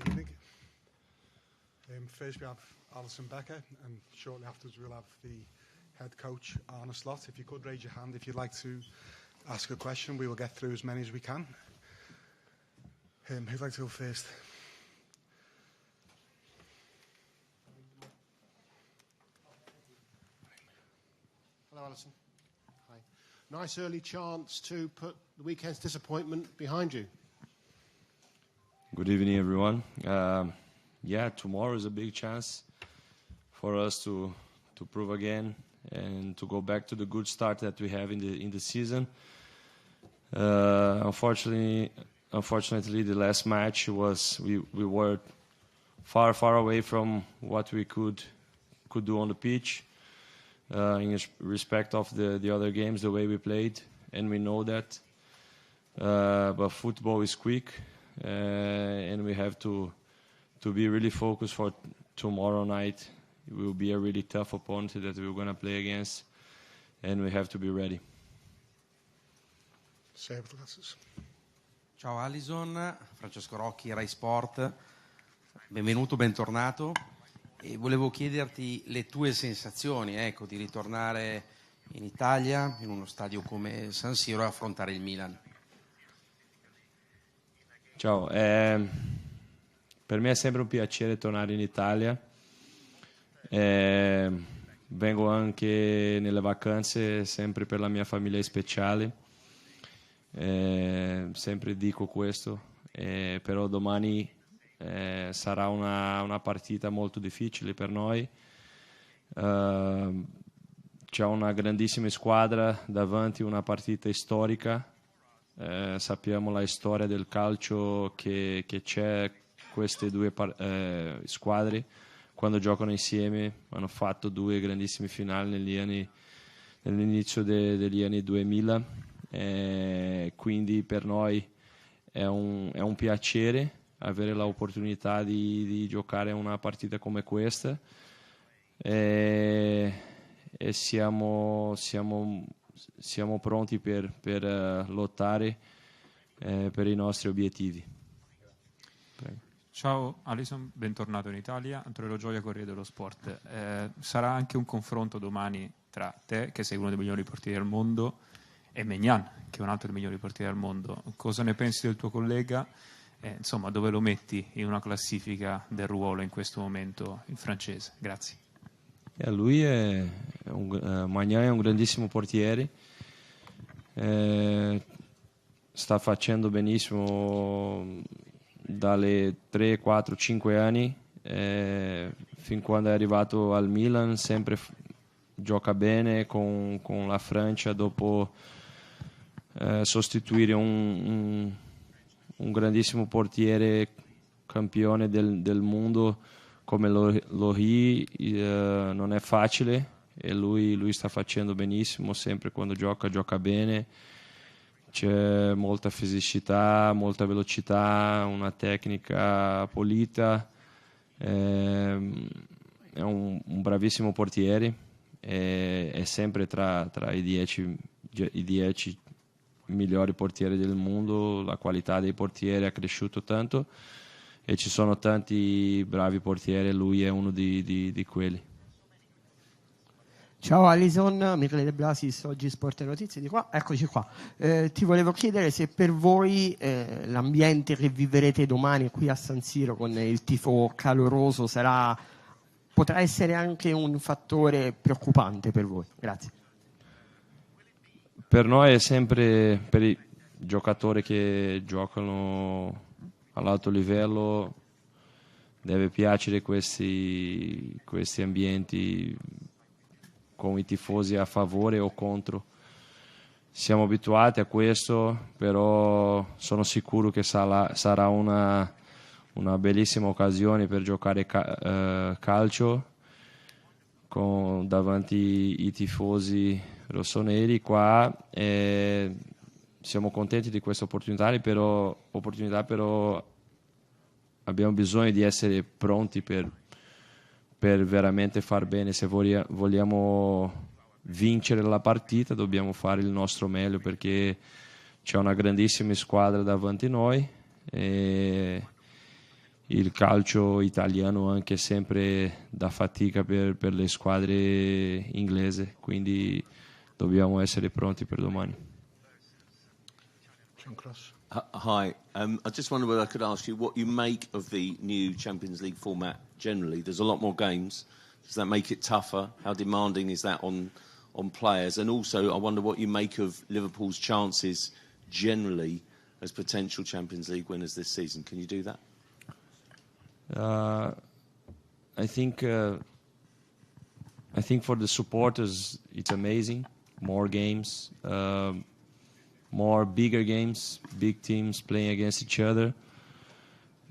Good evening. First we have Allison Becker, and shortly afterwards we'll have the head coach, Arne Slot. If you could raise your hand if you'd like to ask a question, we will get through as many as we can. Who'd like to go first? Hello, Alison. Hi. Nice early chance to put the weekend's disappointment behind you. Good evening, everyone. Yeah, tomorrow is a big chance for us to prove again and to go back to the good start that we have in the season. Unfortunately, the last match was we were far away from what we could do on the pitch. In respect of the other games, the way we played, and we know that. But football is quick, and we have to be really focused for tomorrow night. It will be a really tough opponent that we're going to play against, and we have to be ready. Ciao Allison, Francesco Rocchi, Rai Sport. Benvenuto, bentornato. E volevo chiederti le tue sensazioni, ecco, di ritornare in Italia, in uno stadio come San Siro, e affrontare il Milan. Ciao, per me è sempre un piacere tornare in Italia. Vengo anche nelle vacanze sempre per la mia famiglia speciale. Sempre dico questo, però domani sarà una partita molto difficile per noi. C'è una grandissima squadra davanti, una partita storica. Sappiamo la storia del calcio che c'è queste due squadre quando giocano insieme. Hanno fatto due grandissime finali nell'inizio degli anni 2000. Quindi per noi è un piacere avere l'opportunità di giocare una partita come questa, e siamo pronti per lottare per i nostri obiettivi. Prego. Ciao Allison, bentornato in Italia. Antonello Gioia, Corriere dello Sport. Sarà anche un confronto domani tra te, che sei uno dei migliori portieri al mondo, e Maignan, che è un altro dei migliori portieri al mondo. Cosa ne pensi del tuo collega? Insomma, dove lo metti in una classifica del ruolo in questo momento, il francese? Grazie. Maignan è un grandissimo portiere, sta facendo benissimo dalle 3, 4, 5 anni, fin quando è arrivato al Milan, sempre gioca bene con la Francia. Dopo sostituire un grandissimo portiere campione del mondo come Lohi non è facile, e lui sta facendo benissimo, sempre quando gioca bene. C'è molta fisicità, molta velocità, una tecnica pulita, è un bravissimo portiere, è sempre tra i 10 migliori portieri del mondo. La qualità dei portieri è cresciuto tanto e ci sono tanti bravi portieri, lui è uno di quelli. Ciao Allison, Michele De Blasis, oggi Sport e Notizie di qua. Eccoci qua. Ti volevo chiedere se per voi l'ambiente che vivrete domani qui a San Siro con il tifo caloroso potrà essere anche un fattore preoccupante per voi. Grazie. Per noi è sempre, per i giocatori che giocano all'alto livello, deve piacere questi ambienti con i tifosi a favore o contro. Siamo abituati a questo, però sono sicuro che sarà una bellissima occasione per giocare calcio davanti i tifosi rossoneri qua, e siamo contenti di questa opportunità, però abbiamo bisogno di essere pronti per veramente far bene. Se vogliamo vincere la partita dobbiamo fare il nostro meglio, perché c'è una grandissima squadra davanti a noi e il calcio italiano anche sempre dà fatica per le squadre inglesi, quindi dobbiamo essere pronti per domani. Hi, I just wondered whether I could ask you what you make of the new Champions League format generally. There's a lot more games. Does that make it tougher? How demanding is that on players? And also, I wonder what you make of Liverpool's chances generally as potential Champions League winners this season. Can you do that? I think for the supporters it's amazing. More games. More bigger games, big teams playing against each other.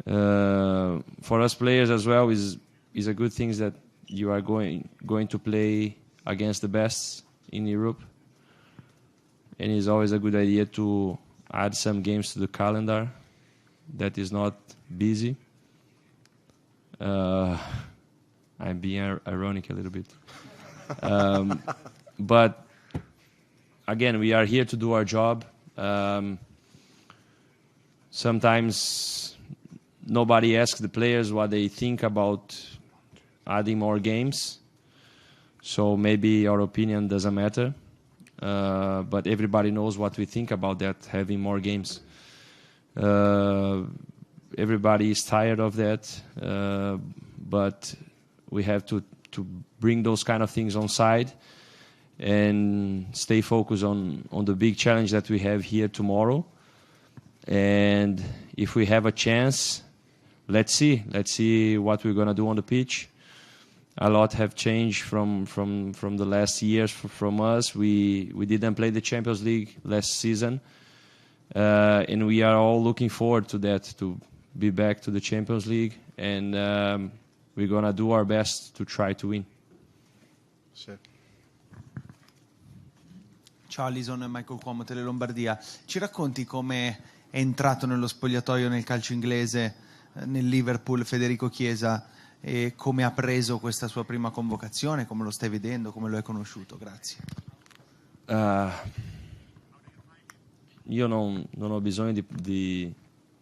For us players as well is a good thing that you are going to play against the best in Europe, and it's always a good idea to add some games to the calendar that is not busy. I'm being ironic a little bit, but again, we are here to do our job. Sometimes nobody asks the players what they think about adding more games, so maybe our opinion doesn't matter. But everybody knows what we think about that, having more games. Everybody is tired of that, but we have to bring those kind of things on side and stay focused on the big challenge that we have here tomorrow. And if we have a chance, let's see what we're going to do on the pitch. A lot have changed from the last years from us. We didn't play the Champions League last season, and we are all looking forward to that, to be back to the Champions League, and we're going to do our best to try to win. Sure. Ciao Allison, Michael Cuomo, Tele Lombardia. Ci racconti come è entrato nello spogliatoio nel calcio inglese, nel Liverpool, Federico Chiesa, e come ha preso questa sua prima convocazione, come lo stai vedendo, come lo hai conosciuto? Grazie. Io non ho bisogno di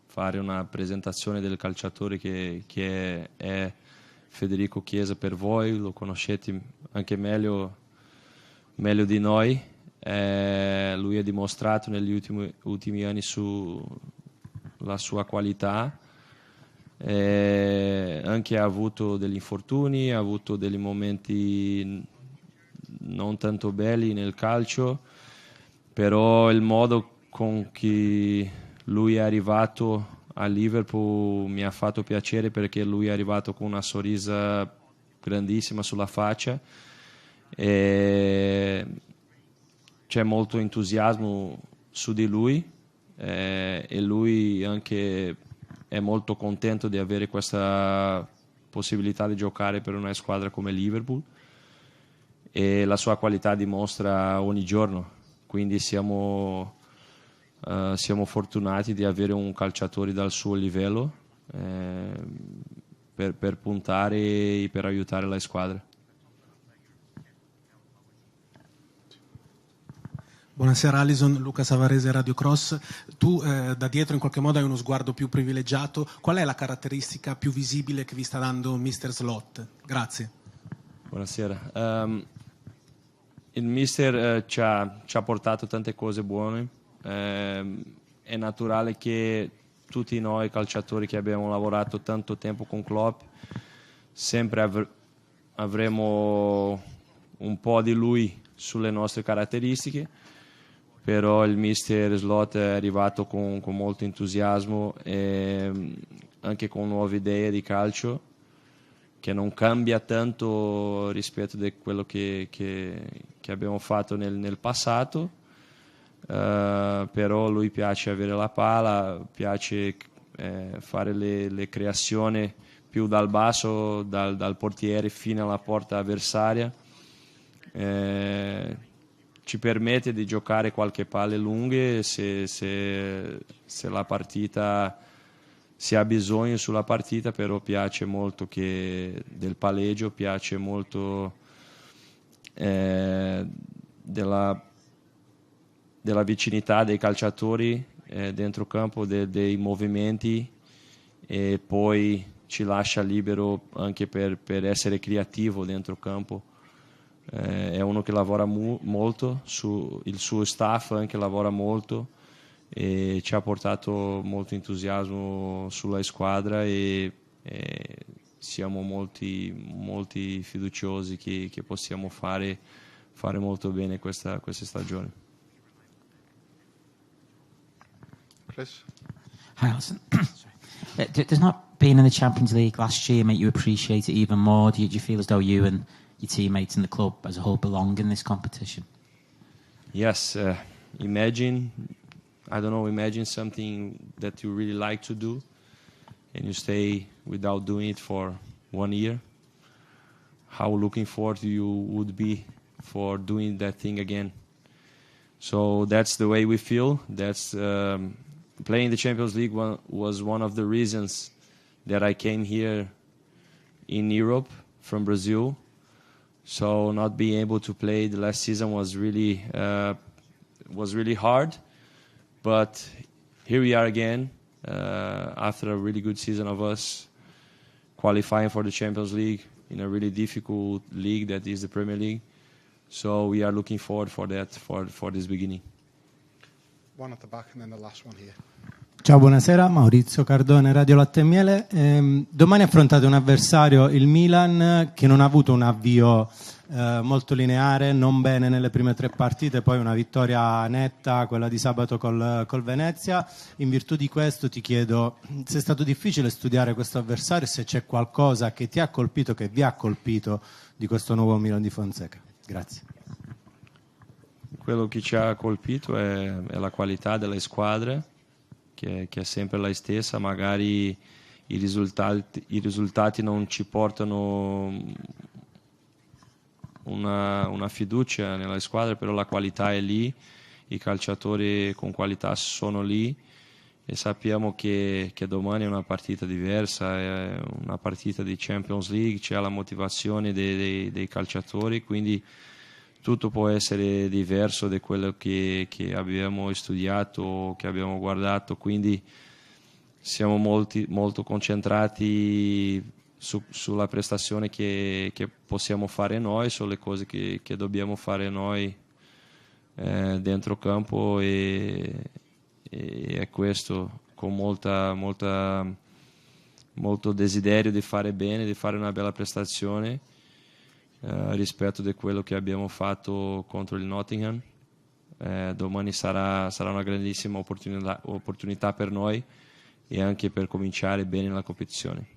fare una presentazione del calciatore che è Federico Chiesa per voi, lo conoscete anche meglio di noi. Lui ha dimostrato negli ultimi anni la sua qualità, anche ha avuto degli infortuni, ha avuto dei momenti non tanto belli nel calcio, però il modo con cui lui è arrivato a Liverpool mi ha fatto piacere, perché lui è arrivato con una sorrisa grandissima sulla faccia e c'è molto entusiasmo su di lui, e lui anche è molto contento di avere questa possibilità di giocare per una squadra come Liverpool, e la sua qualità dimostra ogni giorno, quindi siamo fortunati di avere un calciatore dal suo livello per puntare e per aiutare la squadra. Buonasera Allison, Luca Savarese, Radio Cross. Tu da dietro in qualche modo hai uno sguardo più privilegiato. Qual è la caratteristica più visibile che vi sta dando Mr. Slot? Grazie. Buonasera. Il mister ci ha portato tante cose buone. È naturale che tutti noi calciatori che abbiamo lavorato tanto tempo con Klopp sempre avremo un po' di lui sulle nostre caratteristiche, però il mister Slot è arrivato con molto entusiasmo e anche con nuove idee di calcio che non cambia tanto rispetto a quello che abbiamo fatto nel passato, però lui piace avere la palla, piace fare le creazioni più dal basso, dal portiere fino alla porta avversaria. Ci permette di giocare qualche palle lunghe se la partita si ha bisogno sulla partita, però piace molto del palleggio, piace molto della vicinità dei calciatori dentro campo, dei movimenti, e poi ci lascia libero anche per essere creativo dentro campo. È uno che lavora molto, il suo staff anche lavora molto e ci ha portato molto entusiasmo sulla squadra e siamo molti fiduciosi che possiamo fare molto bene questa stagione. Chris? Hi, Alison. Does not being in the Champions League last year make you appreciate it even more? Do you feel as though you and your teammates in the club as a whole belong in this competition? Yes, imagine something that you really like to do and you stay without doing it for 1 year. How looking forward you would be for doing that thing again. So that's the way we feel. That's playing the Champions League was one of the reasons that I came here in Europe from Brazil. So not being able to play the last season was really hard, but here we are again after a really good season of us qualifying for the Champions League in a really difficult league that is the Premier League. So we are looking forward for that for this beginning. One at the back and then the last one here. Ciao, buonasera, Maurizio Cardone, Radio Latte e Miele. Domani affrontate un avversario, il Milan, che non ha avuto un avvio molto lineare, non bene nelle prime 3 partite, poi una vittoria netta, quella di sabato col Venezia. In virtù di questo ti chiedo se è stato difficile studiare questo avversario e se c'è qualcosa che ti ha colpito, che vi ha colpito di questo nuovo Milan di Fonseca. Grazie. Quello che ci ha colpito è la qualità delle squadre, che è sempre la stessa. Magari i risultati non ci portano una fiducia nella squadra, però la qualità è lì, i calciatori con qualità sono lì e sappiamo che domani è una partita diversa, è una partita di Champions League, c'è la motivazione dei calciatori, quindi tutto può essere diverso da quello che abbiamo studiato, che abbiamo guardato, quindi siamo molto concentrati sulla prestazione che possiamo fare noi, sulle cose che dobbiamo fare noi dentro campo e è questo, con molto desiderio di fare bene, di fare una bella prestazione. Rispetto di quello che abbiamo fatto contro il Nottingham. Domani sarà una grandissima opportunità per noi e anche per cominciare bene la competizione.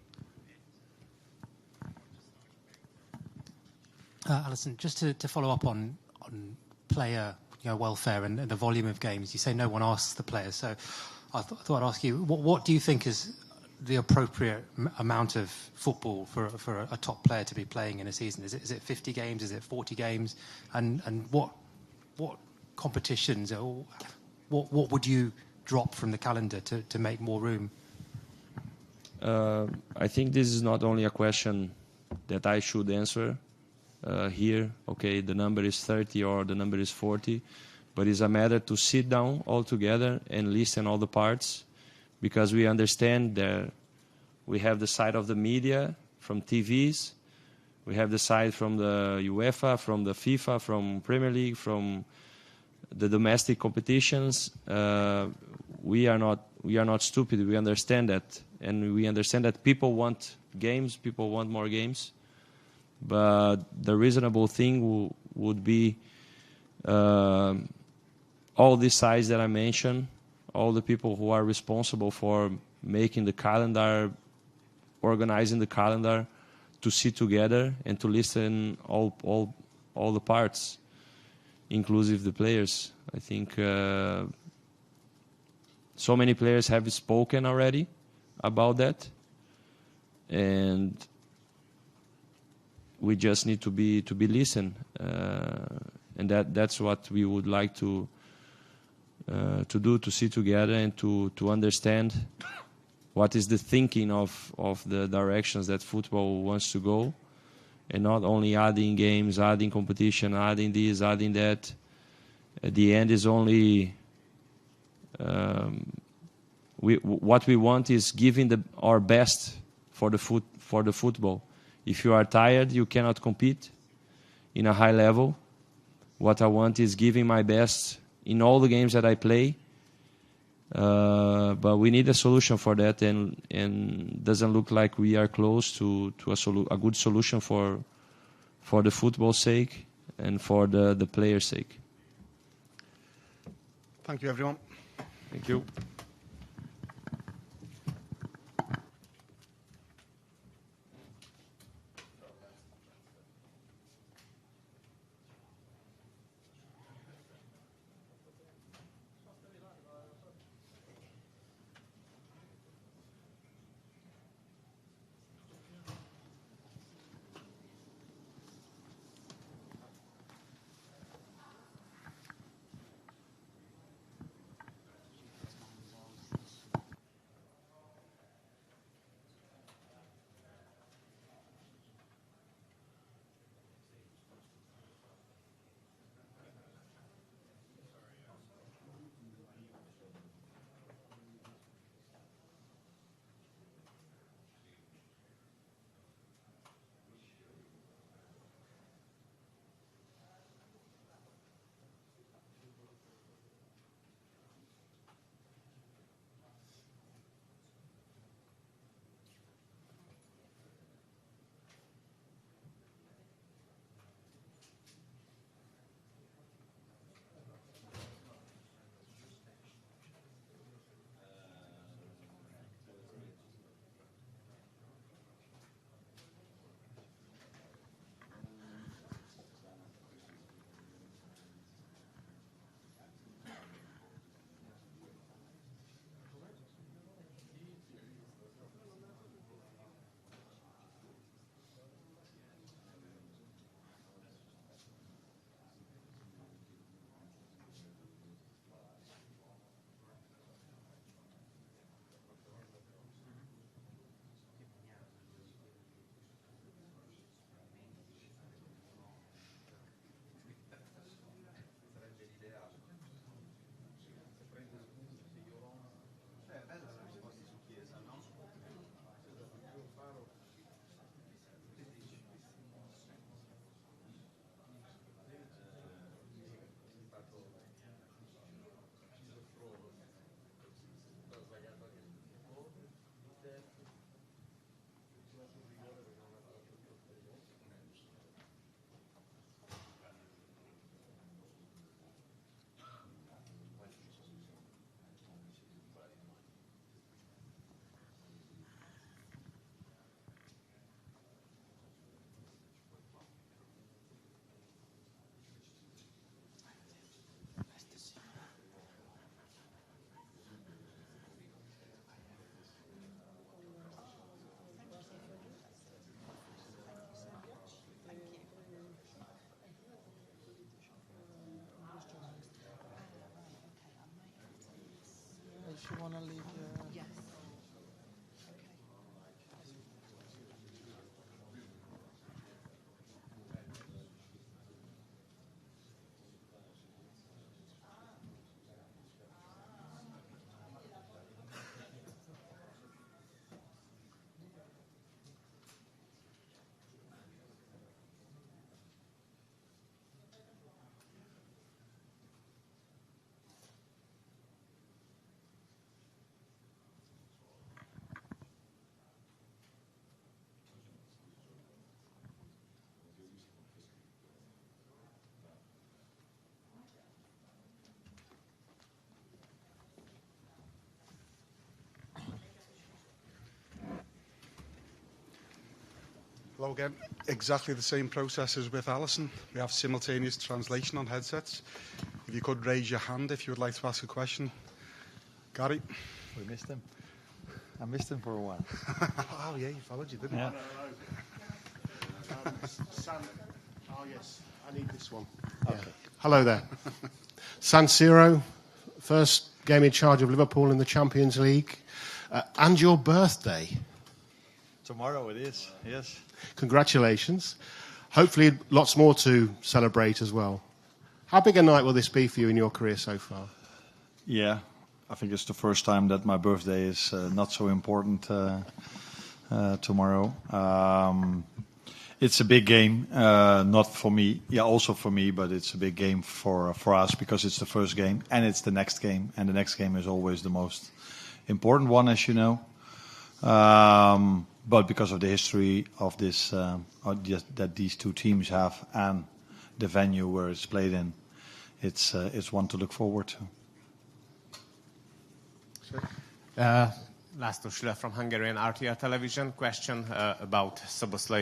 Alison, just to follow up on player welfare and the volume of games. You say no one asks the players, so I thought I'd ask you, what do you think is the appropriate amount of football for a top player to be playing in a season? Is it 50 games? Is it 40 games? And what competitions, or what would you drop from the calendar to make more room? I think this is not only a question that I should answer here. Okay, the number is 30 or the number is 40, but it's a matter to sit down all together and listen all the parts, because we understand that we have the side of the media from TVs, we have the side from the UEFA, from the FIFA, from Premier League, from the domestic competitions. We are not stupid. We understand that, and we understand that people want games. People want more games, but the reasonable thing would be all these sides that I mentioned, all the people who are responsible for making the calendar, organizing the calendar, to sit together and to listen all the parts, inclusive the players. I think so many players have spoken already about that, and we just need to be listened, and that's what we would like to do, to sit together and to understand what is the thinking of the directions that football wants to go, and not only adding games, adding competition, adding this, adding that. At the end is only what we want is giving our best for the football. If you are tired, you cannot compete in a high level. What I want is giving my best in all the games that I play, but we need a solution for that, and doesn't look like we are close to a good solution for the football's sake and for the players' sake. Thank you, everyone. Thank you. want to leave? Yes. Hello again. Exactly the same process as with Allison. We have simultaneous translation on headsets. If you could raise your hand if you would like to ask a question. Gary? We missed him. I missed him for a while. Oh, yeah, you followed you, didn't you? No. Sam, oh, yes, I need this one. Okay. Yeah. Hello there. San Siro, first game in charge of Liverpool in the Champions League, and your birthday. Tomorrow it is, yes. Congratulations. Hopefully lots more to celebrate as well. How big a night will this be for you in your career so far? Yeah, I think it's the first time that my birthday is not so important tomorrow. It's a big game, not for me, yeah, also for me, but it's a big game for us because it's the first game and it's the next game, and the next game is always the most important one, as you know. But because of the history of this, that these two teams have and the venue where it's played in, it's one to look forward to. László Schiller from Hungarian RTR Television. Question about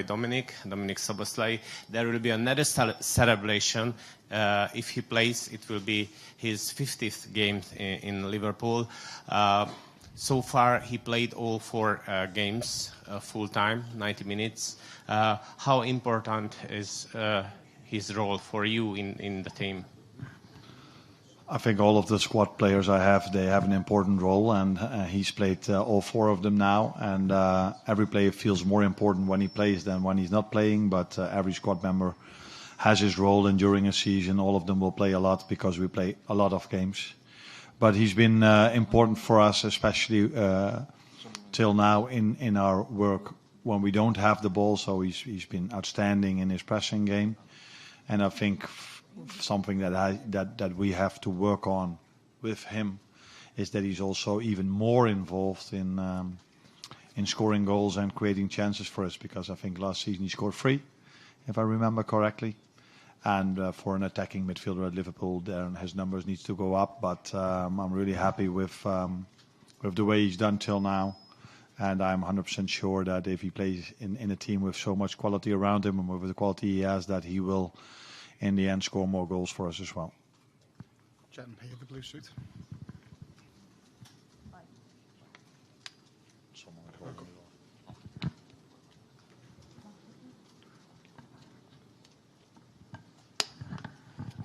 Dominic Szoboszlai. There will be another celebration. If he plays, it will be his 50th game in Liverpool. So far, he played all 4 games full time, 90 minutes. How important is his role for you in the team? I think all of the squad players I have, they have an important role, and he's played all 4 of them now. And every player feels more important when he plays than when he's not playing. But every squad member has his role, and during a season, all of them will play a lot because we play a lot of games. But he's been important for us, especially till now in our work when we don't have the ball. So he's been outstanding in his pressing game, and I think something that we have to work on with him is that he's also even more involved in scoring goals and creating chances for us. Because I think last season he scored 3, if I remember correctly. And for an attacking midfielder at Liverpool, his numbers needs to go up. But I'm really happy with the way he's done till now. And I'm 100% sure that if he plays in a team with so much quality around him and with the quality he has, that he will, in the end, score more goals for us as well. Jen, here, the blue suit.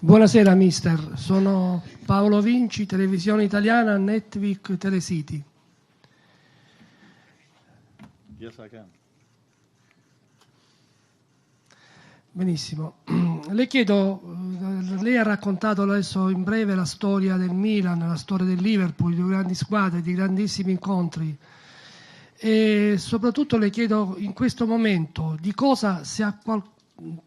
Buonasera mister, sono Paolo Vinci, televisione italiana, Network Telecity. Yes, I can. Benissimo. Le chiedo, lei ha raccontato adesso in breve la storia del Milan, la storia del Liverpool, di grandi squadre, di grandissimi incontri, e soprattutto le chiedo in questo momento di cosa si ha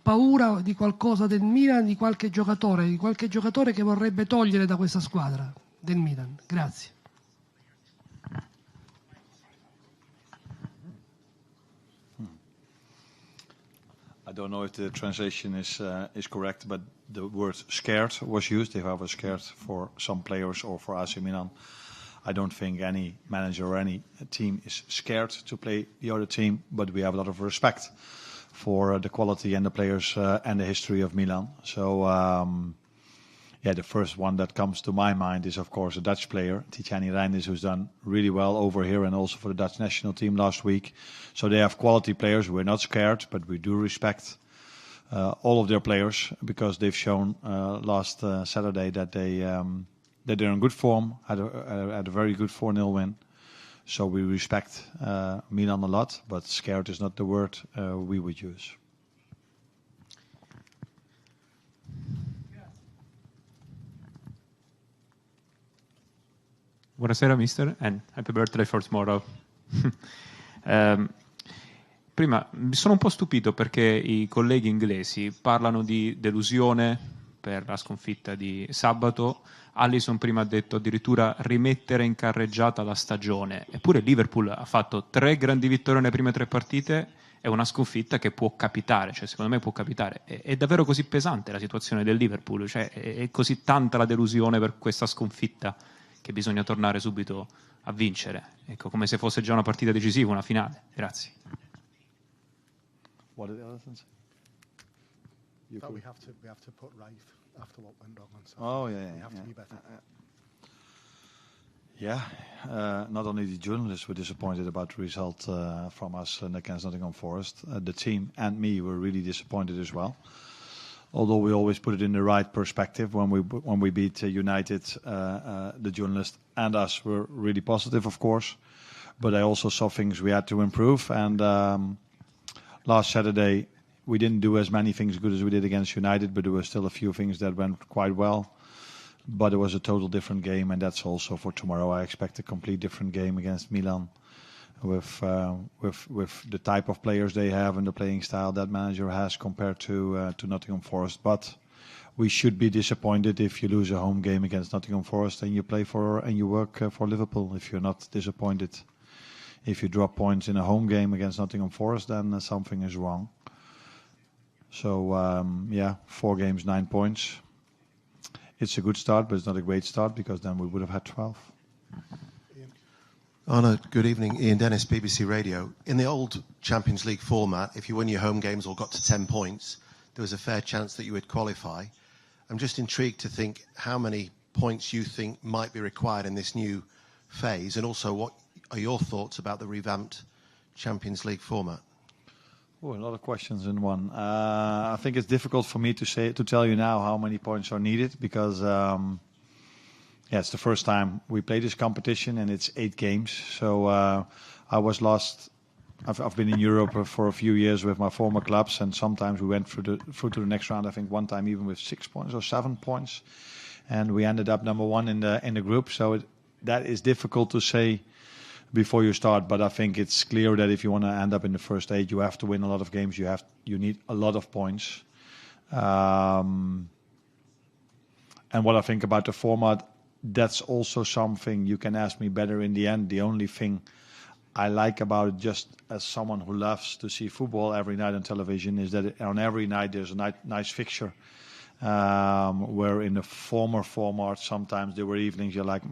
paura, di qualcosa del Milan, di qualche giocatore che vorrebbe togliere da questa squadra del Milan. Grazie. I don't know if the translation is correct, but the word scared was used. If I was scared for some players or for AC Milan, I don't think any manager or any team is scared to play the other team, but we have a lot of respect for the quality and the players and the history of Milan. So, the first one that comes to my mind is, of course, a Dutch player, Tijani Reinders, who's done really well over here and also for the Dutch national team last week. So they have quality players. We're not scared, but we do respect all of their players because they've shown last Saturday that that they're in good form, had a very good 4-0 win. So we respect Milan a lot, but scared is not the word we would use. Buonasera mister, and happy birthday for tomorrow. Prima mi sono un po' stupito perché i colleghi inglesi parlano di delusione per la sconfitta di sabato. Allison prima ha detto addirittura rimettere in carreggiata la stagione. Eppure il Liverpool ha fatto 3 grandi vittorie nelle prime 3 partite e una sconfitta che può capitare, cioè secondo me può capitare. È davvero così pesante la situazione del Liverpool? Cioè è così tanta la delusione per questa sconfitta che bisogna tornare subito a vincere? Ecco, come se fosse già una partita decisiva, una finale. Grazie. What did Allison say? That we have to put right after what went wrong on Saturday. Oh yeah, we have to be better. Not only the journalists were disappointed about the result from us against Nottingham Forest, the team and me were really disappointed as well. Although we always put it in the right perspective when we beat United, the journalists and us were really positive, of course. But I also saw things we had to improve. And last Saturday, we didn't do as many things good as we did against United, but there were still a few things that went quite well. But it was a total different game, and that's also for tomorrow. I expect a complete different game against Milan, with the type of players they have and the playing style that manager has compared to Nottingham Forest. But we should be disappointed if you lose a home game against Nottingham Forest and you play for and you work for Liverpool. If you're not disappointed, if you drop points in a home game against Nottingham Forest, then something is wrong. So 4 games, 9 points. It's a good start, but it's not a great start because then we would have had 12. Arne, good evening. Ian Dennis, BBC Radio. In the old Champions League format, if you won your home games or got to 10 points, there was a fair chance that you would qualify. I'm just intrigued to think how many points you think might be required in this new phase, and also what are your thoughts about the revamped Champions League format? Oh, a lot of questions in one. I think it's difficult for me to tell you now how many points are needed because it's the first time we play this competition and it's 8 games. So I've been in Europe for a few years with my former clubs, and sometimes we went through to the next round. I think one time even with 6 points or 7 points, and we ended up number 1 in the group. So that is difficult to say before you start, but I think it's clear that if you want to end up in the first 8, you have to win a lot of games. You need a lot of points. And what I think about the format, that's also something you can ask me better in the end. The only thing I like about it, just as someone who loves to see football every night on television, is that on every night there's a nice fixture. Where in the former format, sometimes there were evenings you're like,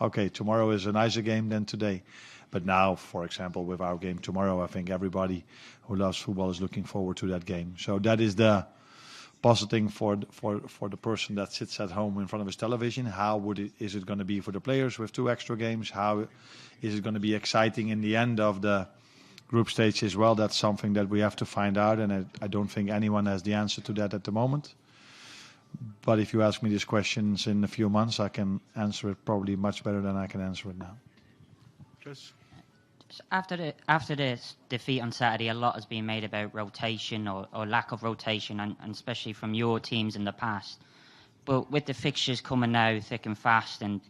okay, tomorrow is a nicer game than today. But now, for example, with our game tomorrow, I think everybody who loves football is looking forward to that game. So that is the positive thing for the person that sits at home in front of his television. Is it going to be for the players with 2 extra games? How is it going to be exciting in the end of the group stage as well? That's something that we have to find out, and I don't think anyone has the answer to that at the moment. But if you ask me these questions in a few months, I can answer it probably much better than I can answer it now. Chris? After the defeat on Saturday, a lot has been made about rotation or lack of rotation, and especially from your teams in the past. But with the fixtures coming now thick and fast and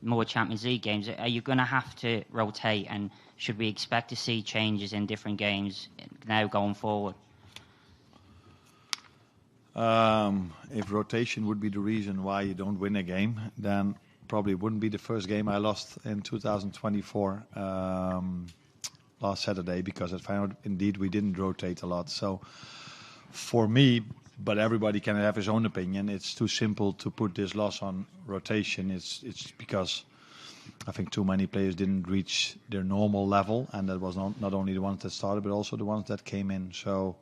more Champions League games, are you going to have to rotate, and should we expect to see changes in different games now going forward? If rotation would be the reason why you don't win a game, then probably wouldn't be the first game I lost in 2024 last Saturday, because I found indeed we didn't rotate a lot. So for me, but everybody can have his own opinion, it's too simple to put this loss on rotation. It's because I think too many players didn't reach their normal level, and that was not only the ones that started, but also the ones that came in. So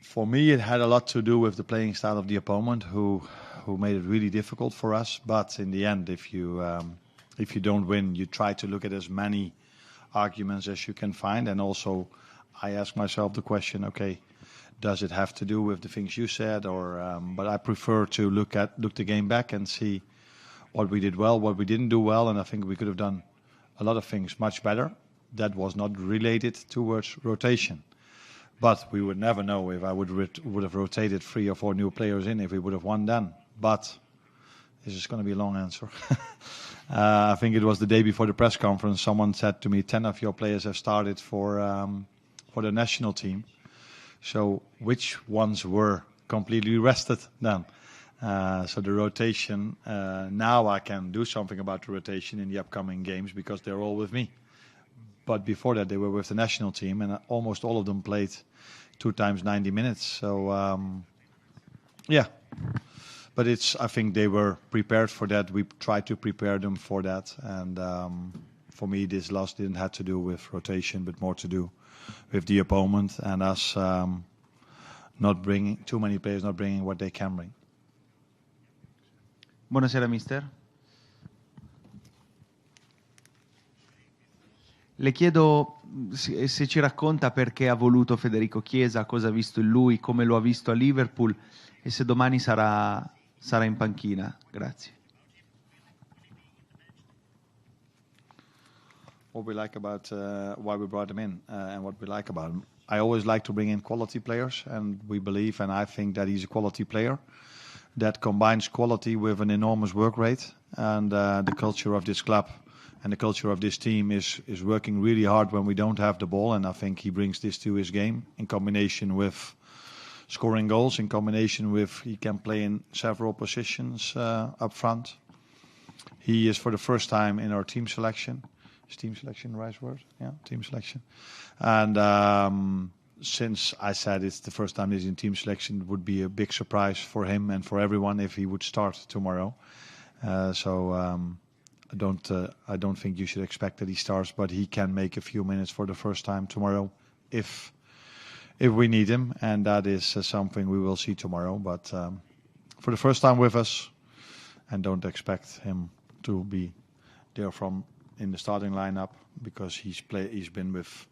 for me, it had a lot to do with the playing style of the opponent, who made it really difficult for us. But in the end, if you don't win, you try to look at as many arguments as you can find. And also, I ask myself the question: okay, does it have to do with the things you said, or? But I prefer to look the game back and see what we did well, what we didn't do well, and I think we could have done a lot of things much better. That was not related towards rotation. But we would never know if I would have rotated 3 or 4 new players in if we would have won then. But this is going to be a long answer. I think it was the day before the press conference. Someone said to me, 10 of your players have started for the national team. So which ones were completely rested then? So the rotation, now I can do something about the rotation in the upcoming games because they're all with me. But before that, they were with the national team, and almost all of them played 2 times 90 minutes. So, yeah. But I think they were prepared for that. We tried to prepare them for that. And for me, this loss didn't have to do with rotation, but more to do with the opponent and us not bringing too many players, not bringing what they can bring. Buonasera, mister. Le chiedo se ci racconta perché ha voluto Federico Chiesa, cosa ha visto in lui, come lo ha visto a Liverpool e se domani sarà in panchina. Grazie. What we like about why we brought him in and what we like about him. I always like to bring in quality players, and we believe, and I think that he's a quality player that combines quality with an enormous work rate. And the culture of this club and the culture of this team is working really hard when we don't have the ball, and I think he brings this to his game in combination with scoring goals, in combination with he can play in several positions up front. He is for the first time in our team selection. Is team selection the right word? Yeah, team selection. And since I said it's the first time he's in team selection, it would be a big surprise for him and for everyone if he would start tomorrow. I don't think you should expect that he starts, but he can make a few minutes for the first time tomorrow if we need him, and that is something we will see tomorrow. But for the first time with us, and don't expect him to be there in the starting lineup because he's been with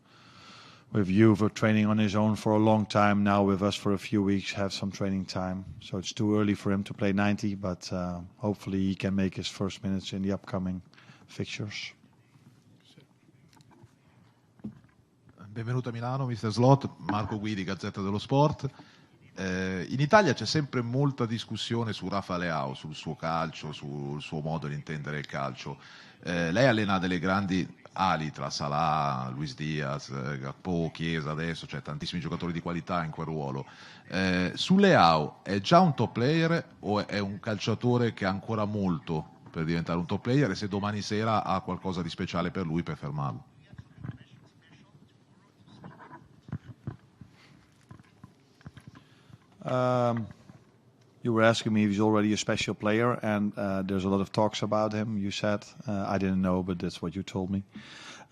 you for training on his own for a long time now, with us for a few weeks, have some training time. So it's too early for him to play 90, but hopefully he can make his first minutes in the upcoming fixtures. Benvenuto a Milano, Mr. Slot. Marco Guidi, Gazzetta dello Sport. In Italia c'è sempre molta discussione su Rafa Leao, sul suo calcio, sul suo modo di intendere il calcio. Lei allena delle grandi ali tra Salah, Luis Diaz, Gakpo, Chiesa adesso, cioè tantissimi giocatori di qualità in quel ruolo. Su Leao è già un top player o è un calciatore che ha ancora molto per diventare un top player, e se domani sera ha qualcosa di speciale per lui per fermarlo? You were asking me if he's already a special player, and there's a lot of talks about him, you said. I didn't know, but that's what you told me.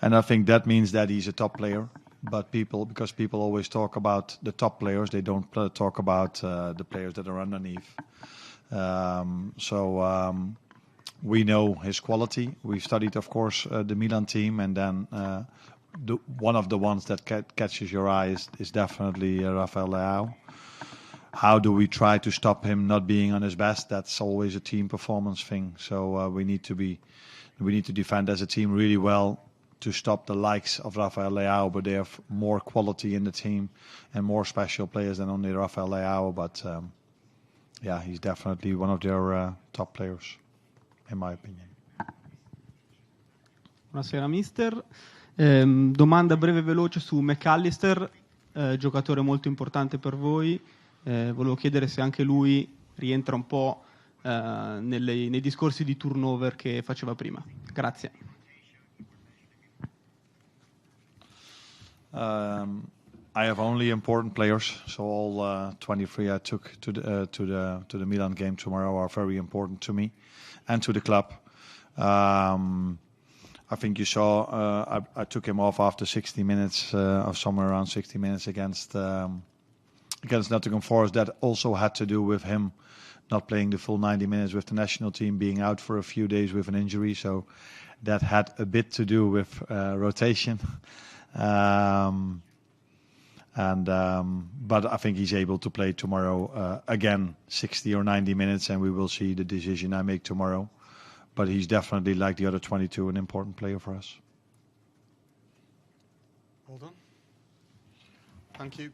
And I think that means that he's a top player. But because people always talk about the top players, they don't talk about the players that are underneath. We know his quality. We've studied, of course, the Milan team, and then one of the ones that catches your eye is definitely Rafael Leao. How do we try to stop him not being on his best? That's always a team performance thing. So we need to defend as a team really well to stop the likes of Rafael Leao, but they have more quality in the team and more special players than only Rafael Leao. But he's definitely one of their top players, in my opinion. Buonasera mister. Domanda breve e veloce su McAllister, giocatore molto importante per voi. Volevo chiedere se anche lui rientra un po' nei discorsi di turnover che faceva prima. Grazie. I have only important players, so all 23 I took to the Milan game tomorrow are very important to me and to the club. I think you saw I took him off after 60 minutes, or somewhere around 60 minutes against Nottingham Forest. That also had to do with him not playing the full 90 minutes with the national team, being out for a few days with an injury. So that had a bit to do with rotation. And but I think he's able to play tomorrow again 60 or 90 minutes, and we will see the decision I make tomorrow. But he's definitely, like the other 22, an important player for us. Well done. Thank you.